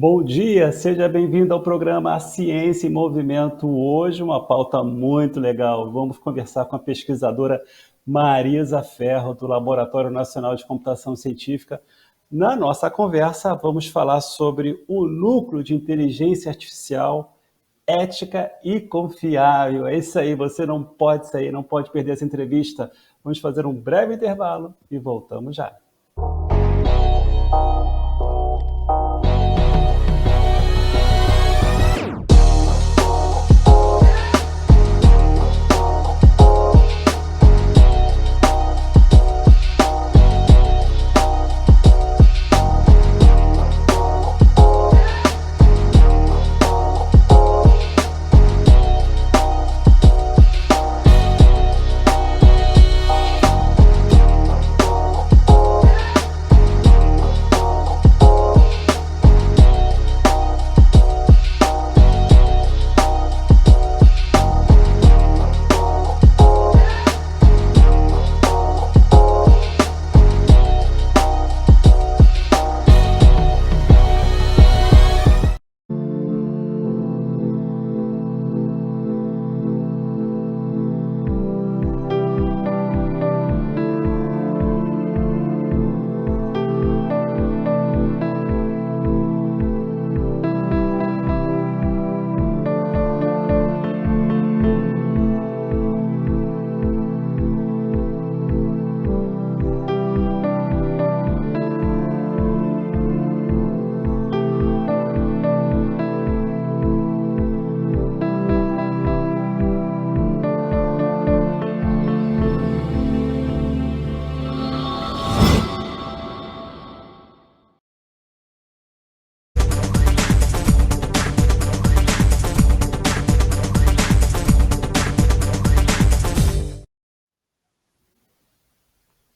Bom dia, seja bem-vindo ao programa A Ciência em Movimento. Hoje, uma pauta muito legal. Vamos conversar com a pesquisadora Marisa Ferro, do Laboratório Nacional de Computação Científica. Na nossa conversa, vamos falar sobre o núcleo de inteligência artificial ética e confiável. É isso aí, você não pode sair, não pode perder essa entrevista. Vamos fazer um breve intervalo e voltamos já.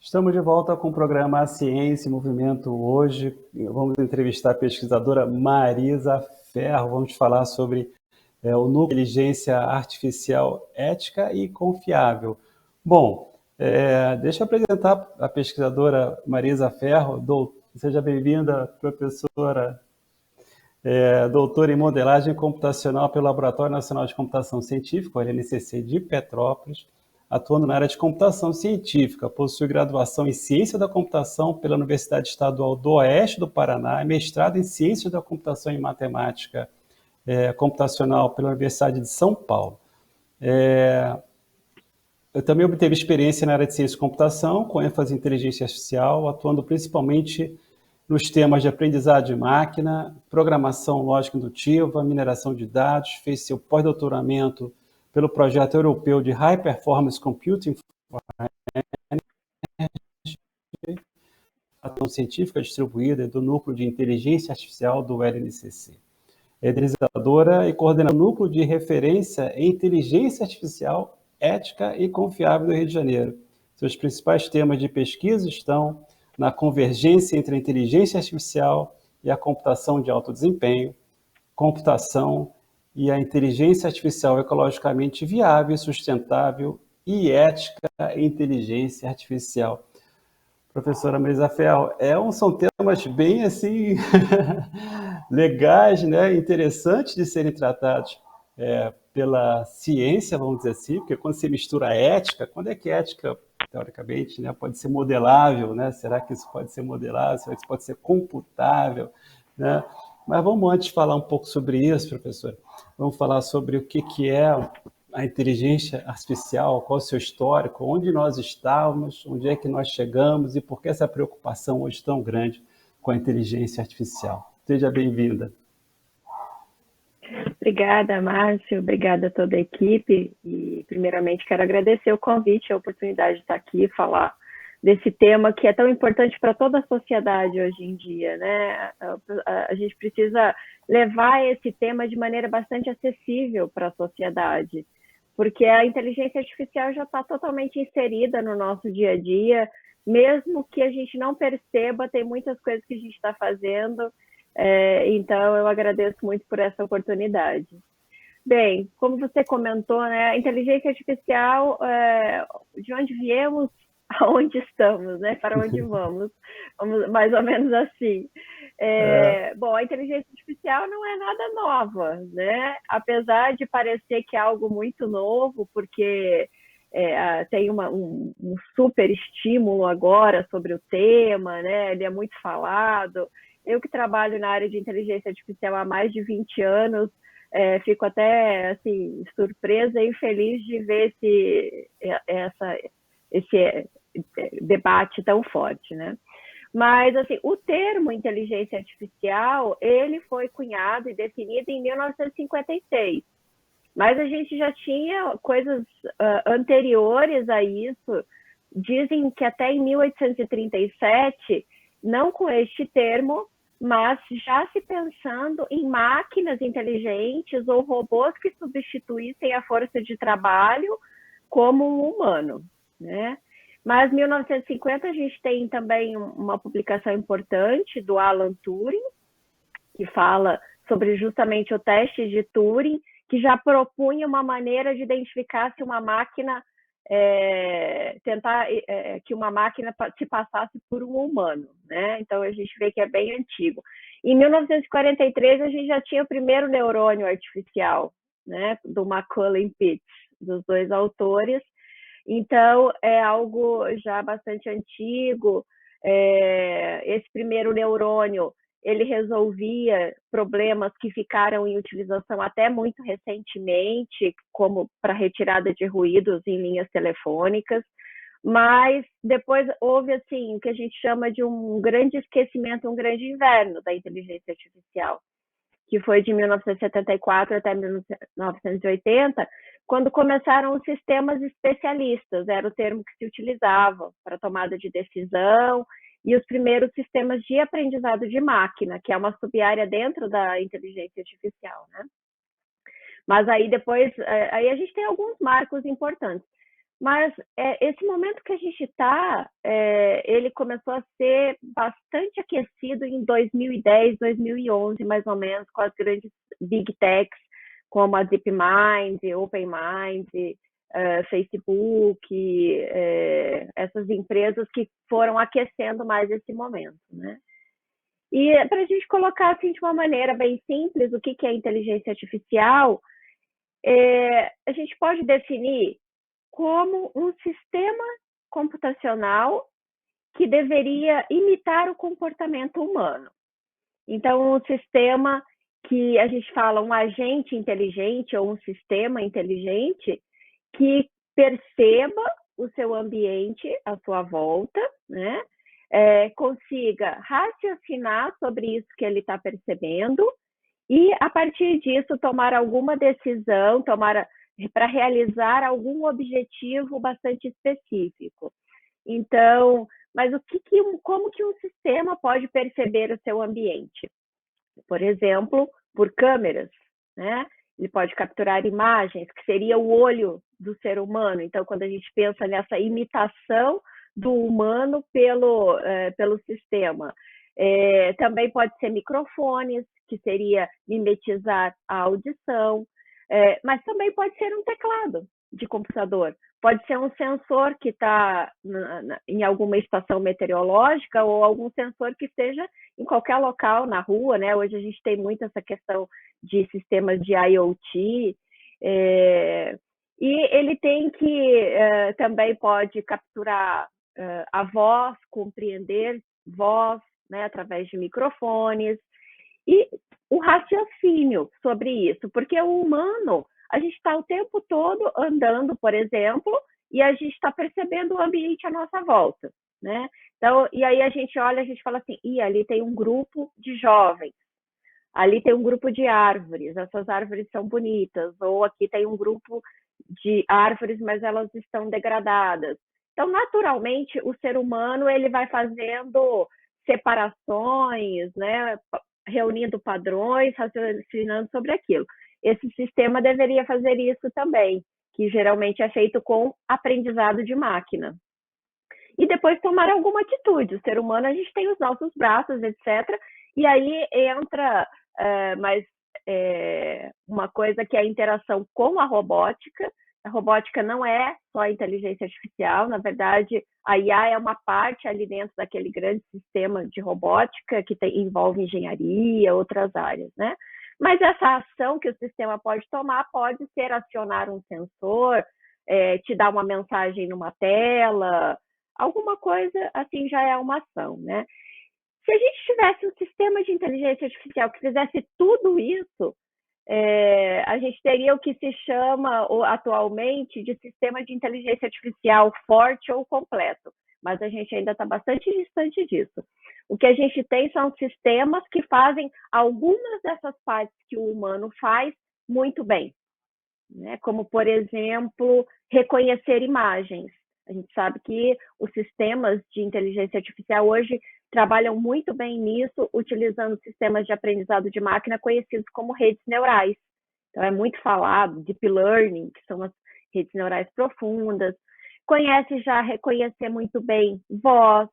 Estamos de volta com o programa A Ciência em Movimento. Hoje vamos entrevistar a pesquisadora Marisa Ferro. Vamos falar sobre o núcleo de inteligência artificial ética e confiável. Bom, deixa eu apresentar a pesquisadora Marisa Ferro. Seja bem-vinda, professora, doutora em modelagem computacional pelo Laboratório Nacional de Computação Científica, o LNCC de Petrópolis, atuando na área de computação científica. Possui graduação em Ciência da Computação pela Universidade Estadual do Oeste do Paraná, mestrado em Ciência da Computação e Matemática Computacional pela Universidade de São Paulo. Eu também obteve experiência na área de Ciência e Computação, com ênfase em Inteligência Artificial, atuando principalmente nos temas de aprendizagem de máquina, programação lógica indutiva, mineração de dados. Fez seu pós-doutoramento pelo projeto europeu de High Performance Computing for Energy, atuação científica distribuída do Núcleo de Inteligência Artificial do LNCC. É idealizadora e coordena o Núcleo de Referência em Inteligência Artificial Ética e Confiável do Rio de Janeiro. Seus principais temas de pesquisa estão na convergência entre a inteligência artificial e a computação de alto desempenho, computação e a inteligência artificial ecologicamente viável, sustentável e ética inteligência artificial. Professora Marisa Ferro, são temas bem assim legais, né? Interessantes de serem tratados pela ciência, vamos dizer assim, porque quando você mistura a ética, quando é que a ética, teoricamente, né, pode ser modelável, né? Será que isso pode ser modelável? Será que isso pode ser computável, né? Mas vamos antes falar um pouco sobre isso, professora. Vamos falar sobre o que é a inteligência artificial, qual é o seu histórico, onde nós estávamos, onde é que nós chegamos e por que essa preocupação hoje tão grande com a inteligência artificial. Seja bem-vinda. Obrigada, Márcio. Obrigada a toda a equipe. E, primeiramente, quero agradecer o convite, a oportunidade de estar aqui e falar desse tema que é tão importante para toda a sociedade hoje em dia, né? A gente precisa levar esse tema de maneira bastante acessível para a sociedade, porque a inteligência artificial já está totalmente inserida no nosso dia a dia, mesmo que a gente não perceba, tem muitas coisas que a gente está fazendo. Então, eu agradeço muito por essa oportunidade. Bem, como você comentou, né, a inteligência artificial, de onde viemos, aonde estamos, né, para onde vamos mais ou menos assim. Bom, a inteligência artificial não é nada nova, né? Apesar de parecer que é algo muito novo, porque tem um super estímulo agora sobre o tema, né? Ele é muito falado. Eu que trabalho na área de inteligência artificial há mais de 20 anos, fico até assim, surpresa e feliz de ver esse debate tão forte, né? Mas, assim, o termo inteligência artificial, ele foi cunhado e definido em 1956. Mas a gente já tinha coisas anteriores a isso. Dizem que até em 1837, não com este termo, mas já se pensando em máquinas inteligentes ou robôs que substituíssem a força de trabalho como um humano, né? Mas em 1950 a gente tem também uma publicação importante do Alan Turing, que fala sobre justamente o teste de Turing, que já propunha uma maneira de identificar se uma máquina que uma máquina se passasse por um humano, né? Então a gente vê que é bem antigo. Em 1943 a gente já tinha o primeiro neurônio artificial, né? Do Macaulay Pitts, dos dois autores. Então é algo já bastante antigo. Esse primeiro neurônio ele resolvia problemas que ficaram em utilização até muito recentemente, como para retirada de ruídos em linhas telefônicas, mas depois houve assim o que a gente chama de um grande esquecimento, um grande inverno da inteligência artificial, que foi de 1974 até 1980, quando começaram os sistemas especialistas, era o termo que se utilizava para tomada de decisão, e os primeiros sistemas de aprendizado de máquina, que é uma sub-área dentro da inteligência artificial, né? Mas aí depois, aí a gente tem alguns marcos importantes. Mas esse momento que a gente está, ele começou a ser bastante aquecido em 2010, 2011, mais ou menos, com as grandes big techs, como a DeepMind, OpenMind, Facebook, essas empresas que foram aquecendo mais esse momento, né? E para a gente colocar assim de uma maneira bem simples o que é inteligência artificial, a gente pode definir como um sistema computacional que deveria imitar o comportamento humano. Então, um sistema que a gente fala um agente inteligente ou um sistema inteligente que perceba o seu ambiente à sua volta, né? Consiga raciocinar sobre isso que ele está percebendo e, a partir disso, tomar alguma decisão, para realizar algum objetivo bastante específico. Então, mas como que um sistema pode perceber o seu ambiente? Por exemplo, por câmeras, né? Ele pode capturar imagens, que seria o olho do ser humano. Então, quando a gente pensa nessa imitação do humano pelo sistema, também pode ser microfones, que seria mimetizar a audição, mas também pode ser um teclado de computador, pode ser um sensor que está em alguma estação meteorológica ou algum sensor que esteja em qualquer local, na rua, né? Hoje a gente tem muito essa questão de sistemas de IoT, e ele tem que também pode capturar a voz, compreender voz, né, através de microfones, e o raciocínio sobre isso, porque o humano, a gente está o tempo todo andando, por exemplo, e a gente está percebendo o ambiente à nossa volta, né? Então, e aí a gente olha, a gente fala assim, ali tem um grupo de jovens, ali tem um grupo de árvores, essas árvores são bonitas, ou aqui tem um grupo de árvores, mas elas estão degradadas. Então, naturalmente, o ser humano ele vai fazendo separações, né? Reunindo padrões, raciocinando sobre aquilo. Esse sistema deveria fazer isso também, que geralmente é feito com aprendizado de máquina. E depois tomar alguma atitude. O ser humano, a gente tem os nossos braços, etc. E aí entra uma coisa que é a interação com a robótica. A robótica não é só a inteligência artificial, na verdade, a IA é uma parte ali dentro daquele grande sistema de robótica que envolve engenharia, outras áreas, né? Mas essa ação que o sistema pode tomar pode ser acionar um sensor, te dar uma mensagem numa tela, alguma coisa assim já é uma ação, né? Se a gente tivesse um sistema de inteligência artificial que fizesse tudo isso, a gente teria o que se chama atualmente de sistema de inteligência artificial forte ou completo, mas a gente ainda está bastante distante disso. O que a gente tem são sistemas que fazem algumas dessas partes que o humano faz muito bem, né? Como, por exemplo, reconhecer imagens. A gente sabe que os sistemas de inteligência artificial hoje trabalham muito bem nisso, utilizando sistemas de aprendizado de máquina conhecidos como redes neurais. Então, é muito falado, deep learning, que são as redes neurais profundas. Conhece já reconhecer muito bem voz.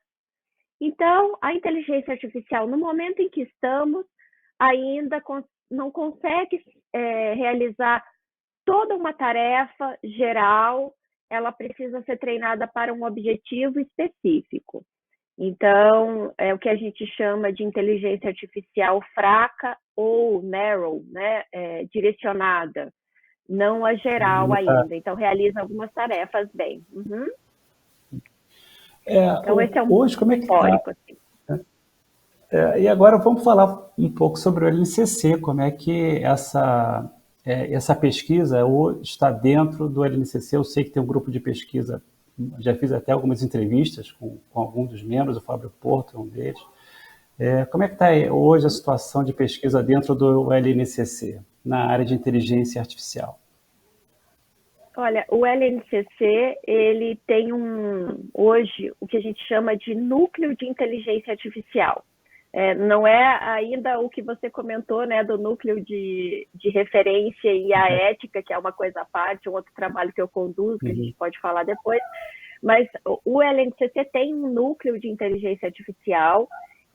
Então, a inteligência artificial, no momento em que estamos, ainda não consegue realizar toda uma tarefa geral, ela precisa ser treinada para um objetivo específico. Então, é o que a gente chama de inteligência artificial fraca ou narrow, né? Direcionada, não a geral ainda. Então, realiza algumas tarefas bem. Uhum. Então, esse é um Hoje, como é que está? assim. E agora vamos falar um pouco sobre o LNCC, como é que essa pesquisa está dentro do LNCC. Eu sei que tem um grupo de pesquisa, já fiz até algumas entrevistas com alguns dos membros, o Fábio Porto é um deles. Como é que está hoje a situação de pesquisa dentro do LNCC, na área de inteligência artificial? Olha, o LNCC, ele tem hoje, o que a gente chama de núcleo de inteligência artificial. Não é ainda o que você comentou, né, do núcleo de referência e a ética, que é uma coisa à parte, um outro trabalho que eu conduzo, que a gente pode falar depois, mas o LNCC tem um núcleo de inteligência artificial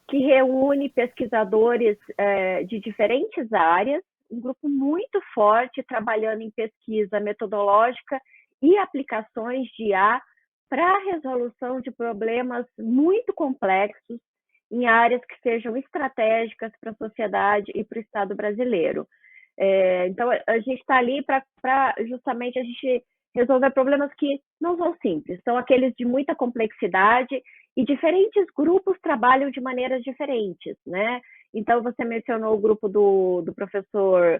que reúne pesquisadores de diferentes áreas, um grupo muito forte trabalhando em pesquisa metodológica e aplicações de IA para a resolução de problemas muito complexos em áreas que sejam estratégicas para a sociedade e para o Estado brasileiro. Então, a gente está ali para justamente a gente resolver problemas que não são simples, são aqueles de muita complexidade e diferentes grupos trabalham de maneiras diferentes, né? Então, você mencionou o grupo do professor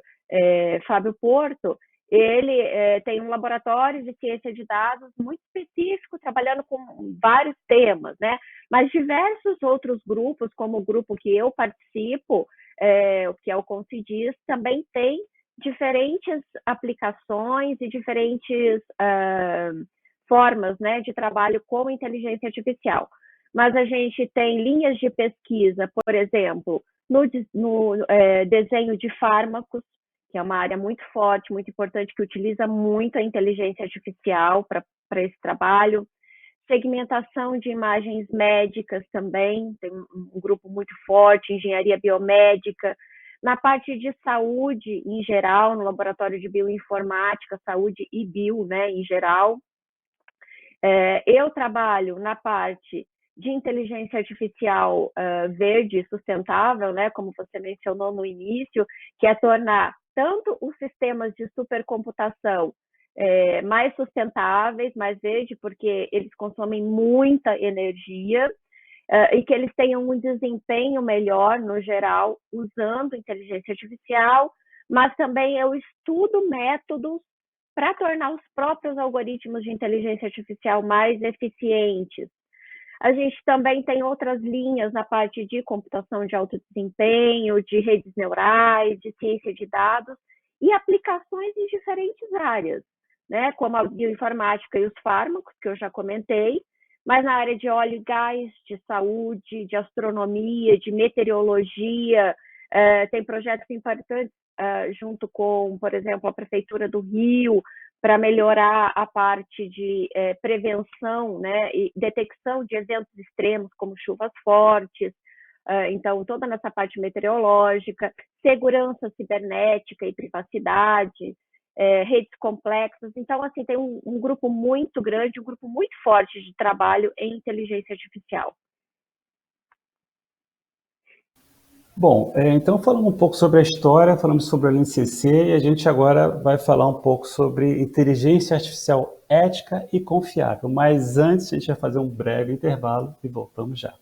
Fábio Porto, ele tem um laboratório de ciência de dados muito específico, trabalhando com vários temas, né? Mas diversos outros grupos, como o grupo que eu participo, que é o Concidis, também tem diferentes aplicações e diferentes formas, né, de trabalho com inteligência artificial. Mas a gente tem linhas de pesquisa, por exemplo, no desenho de fármacos, que é uma área muito forte, muito importante, que utiliza muito a inteligência artificial para esse trabalho. Segmentação de imagens médicas também, tem um grupo muito forte, engenharia biomédica. Na parte de saúde, em geral, no laboratório de bioinformática, saúde e bio, né, em geral. Eu trabalho na parte de inteligência artificial verde e sustentável, né, como você mencionou no início, que é tornar tanto os sistemas de supercomputação mais sustentáveis, mais verde, porque eles consomem muita energia, e que eles tenham um desempenho melhor, no geral, usando inteligência artificial, mas também eu estudo métodos para tornar os próprios algoritmos de inteligência artificial mais eficientes. A gente também tem outras linhas na parte de computação de alto desempenho, de redes neurais, de ciência de dados e aplicações em diferentes áreas, né? Como a bioinformática e os fármacos, que eu já comentei, mas na área de óleo e gás, de saúde, de astronomia, de meteorologia, tem projetos importantes junto com, por exemplo, a Prefeitura do Rio, para melhorar a parte de prevenção, né, e detecção de eventos extremos, como chuvas fortes, então, toda nessa parte meteorológica, segurança cibernética e privacidade. redes complexas. Então, assim, tem um grupo muito grande, um grupo muito forte de trabalho em inteligência artificial. Bom, então falamos um pouco sobre a história, falamos sobre o NCC e a gente agora vai falar um pouco sobre inteligência artificial ética e confiável. Mas antes, a gente vai fazer um breve intervalo e voltamos já.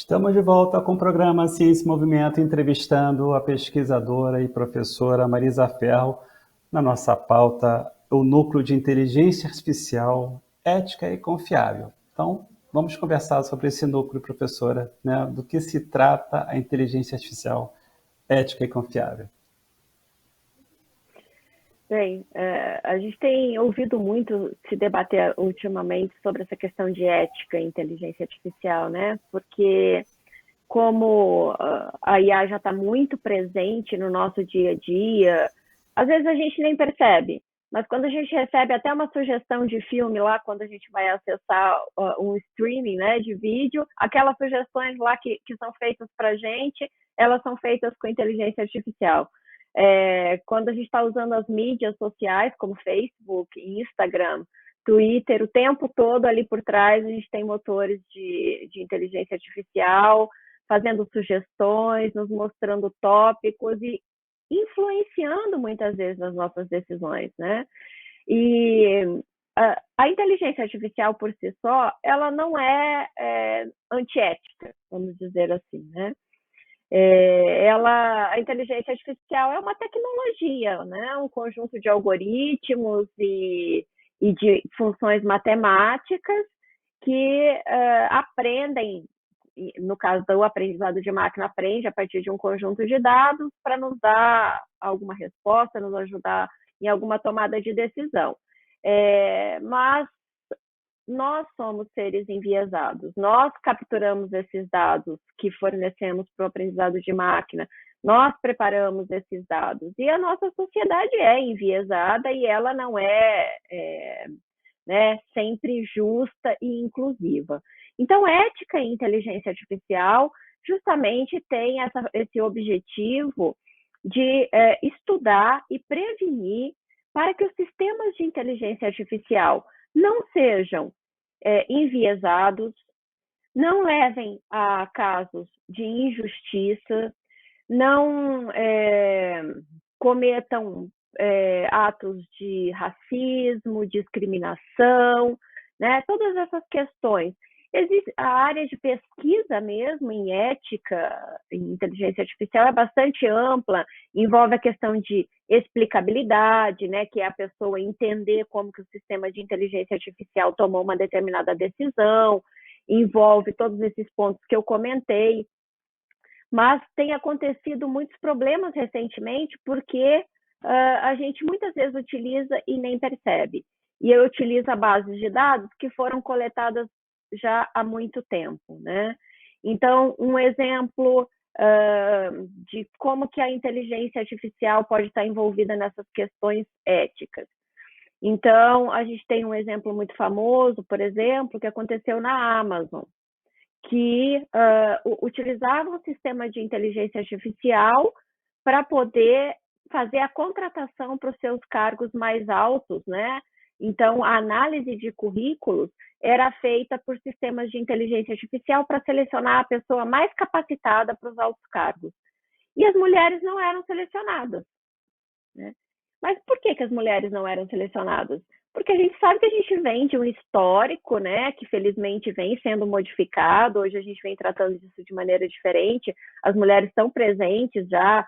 Estamos de volta com o programa Ciência e Movimento, entrevistando a pesquisadora e professora Marisa Ferro na nossa pauta, o Núcleo de Inteligência Artificial Ética e Confiável. Então, vamos conversar sobre esse núcleo, professora, né, do que se trata a inteligência artificial ética e confiável. Bem, a gente tem ouvido muito se debater ultimamente sobre essa questão de ética e inteligência artificial, né? Porque como a IA já está muito presente no nosso dia a dia, às vezes a gente nem percebe, mas quando a gente recebe até uma sugestão de filme lá, quando a gente vai acessar um streaming, né, de vídeo, aquelas sugestões lá que são feitas para a gente, elas são feitas com inteligência artificial. Quando a gente está usando as mídias sociais, como Facebook, Instagram, Twitter, o tempo todo ali por trás a gente tem motores de inteligência artificial fazendo sugestões, nos mostrando tópicos e influenciando muitas vezes as nossas decisões, né? E a inteligência artificial por si só, ela não é antiética, vamos dizer assim, né? A inteligência artificial é uma tecnologia, né? Um conjunto de algoritmos e de funções matemáticas que aprendem, no caso do aprendizado de máquina, aprende a partir de um conjunto de dados para nos dar alguma resposta, nos ajudar em alguma tomada de decisão. Mas nós somos seres enviesados, nós capturamos esses dados que fornecemos para o aprendizado de máquina, nós preparamos esses dados, e a nossa sociedade é enviesada e ela não né, sempre justa e inclusiva. Então, ética e inteligência artificial justamente tem esse objetivo de estudar e prevenir para que os sistemas de inteligência artificial não sejam enviesados, não levem a casos de injustiça, não cometam atos de racismo, discriminação, né? Todas essas questões. Existe a área de pesquisa mesmo em ética, em inteligência artificial, é bastante ampla, envolve a questão de explicabilidade, né, que é a pessoa entender como que o sistema de inteligência artificial tomou uma determinada decisão, envolve todos esses pontos que eu comentei, mas tem acontecido muitos problemas recentemente porque a gente muitas vezes utiliza e nem percebe. e utiliza bases de dados que foram coletadas já há muito tempo, né? Então, um exemplo de como que a inteligência artificial pode estar envolvida nessas questões éticas. Então, a gente tem um exemplo muito famoso, por exemplo, que aconteceu na Amazon, que utilizava um sistema de inteligência artificial para poder fazer a contratação para os seus cargos mais altos, né? Então, a análise de currículos era feita por sistemas de inteligência artificial para selecionar a pessoa mais capacitada para os altos cargos. E as mulheres não eram selecionadas, né? Mas por que as mulheres não eram selecionadas? Porque a gente sabe que a gente vem de um histórico, né, que felizmente vem sendo modificado, hoje a gente vem tratando disso de maneira diferente, as mulheres estão presentes já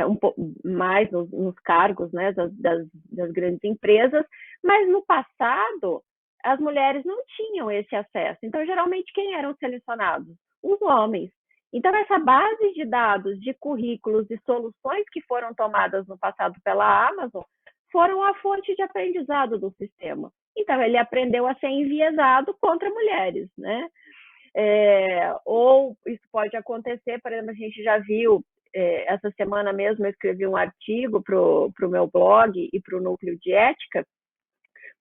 um pouco mais nos cargos, né, das grandes empresas, mas no passado as mulheres não tinham esse acesso, então geralmente quem eram selecionados? Os homens. Então essa base de dados de currículos e soluções que foram tomadas no passado pela Amazon foram a fonte de aprendizado do sistema. Então, ele aprendeu a ser enviesado contra mulheres, né? Ou isso pode acontecer, por exemplo, a gente já viu, essa semana mesmo eu escrevi um artigo para o meu blog e para o Núcleo de Ética,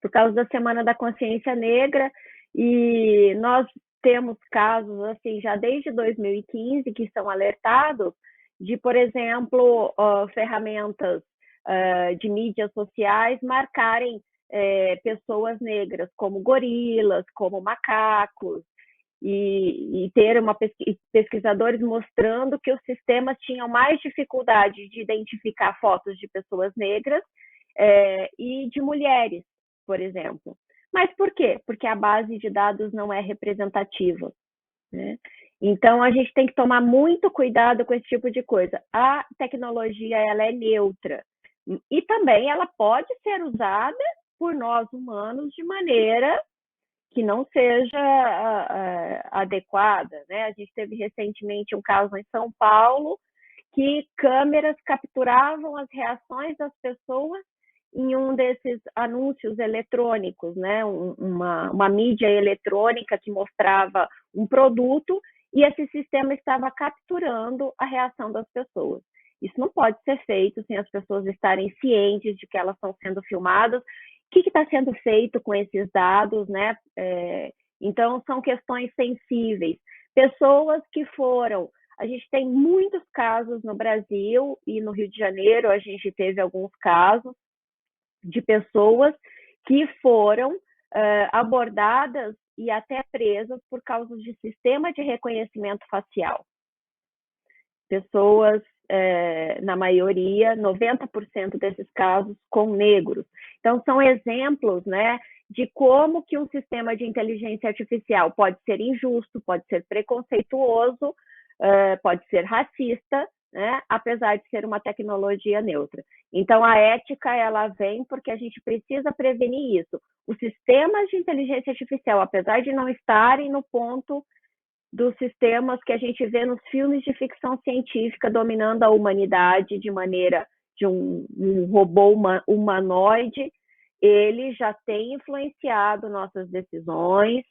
por causa da Semana da Consciência Negra, e nós temos casos, assim, já desde 2015, que são alertados de, por exemplo, ferramentas de mídias sociais marcarem pessoas negras como gorilas, como macacos, e ter pesquisadores mostrando que os sistemas tinham mais dificuldade de identificar fotos de pessoas negras e de mulheres, por exemplo. Mas por quê? Porque a base de dados não é representativa, né? Então, a gente tem que tomar muito cuidado com esse tipo de coisa. A tecnologia, ela é neutra. E também ela pode ser usada por nós humanos de maneira que não seja adequada, né? A gente teve recentemente um caso em São Paulo que câmeras capturavam as reações das pessoas em um desses anúncios eletrônicos, né? Uma mídia eletrônica que mostrava um produto e esse sistema estava capturando a reação das pessoas. Isso não pode ser feito sem as pessoas estarem cientes de que elas estão sendo filmadas. O que está sendo feito com esses dados, né? Então, são questões sensíveis. Pessoas que foram... A gente tem muitos casos no Brasil e no Rio de Janeiro, a gente teve alguns casos de pessoas que foram abordadas e até presas por causa de sistema de reconhecimento facial. Pessoas, na maioria, 90% desses casos, com negros. Então, são exemplos, né, de como que um sistema de inteligência artificial pode ser injusto, pode ser preconceituoso, pode ser racista, né, apesar de ser uma tecnologia neutra. Então, a ética, ela vem porque a gente precisa prevenir isso. Os sistemas de inteligência artificial, apesar de não estarem no ponto dos sistemas que a gente vê nos filmes de ficção científica dominando a humanidade de maneira de um robô humanoide, ele já tem influenciado nossas decisões.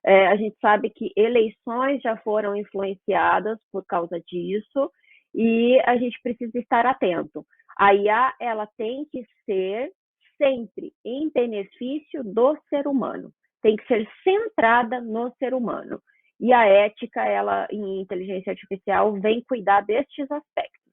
A gente sabe que eleições já foram influenciadas por causa disso e a gente precisa estar atento. A IA, ela tem que ser sempre em benefício do ser humano, tem que ser centrada no ser humano. E a ética, ela, em inteligência artificial, vem cuidar destes aspectos.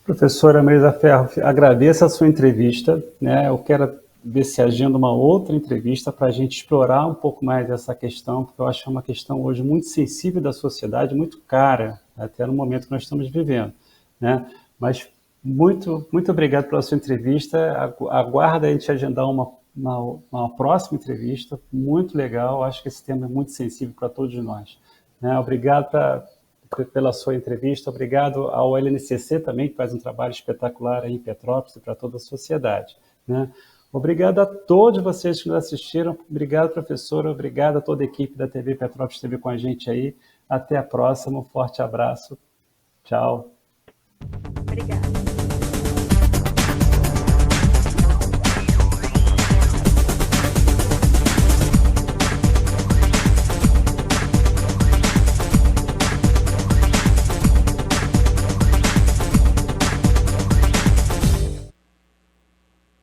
Professora Marisa Ferro, agradeço a sua entrevista, né? Eu quero ver se agenda uma outra entrevista para a gente explorar um pouco mais essa questão, porque eu acho que é uma questão hoje muito sensível da sociedade, muito cara, até no momento que nós estamos vivendo, né? Mas muito obrigado pela sua entrevista. Aguarda a gente agendar uma próxima entrevista, muito legal. Acho que esse tema é muito sensível para todos nós, né? Obrigado pela sua entrevista, obrigado ao LNCC também, que faz um trabalho espetacular aí em Petrópolis e para toda a sociedade, né? Obrigado a todos vocês que nos assistiram, obrigado, professora, obrigado a toda a equipe da TV Petrópolis que esteve com a gente aí. Até a próxima, um forte abraço, tchau. Obrigada.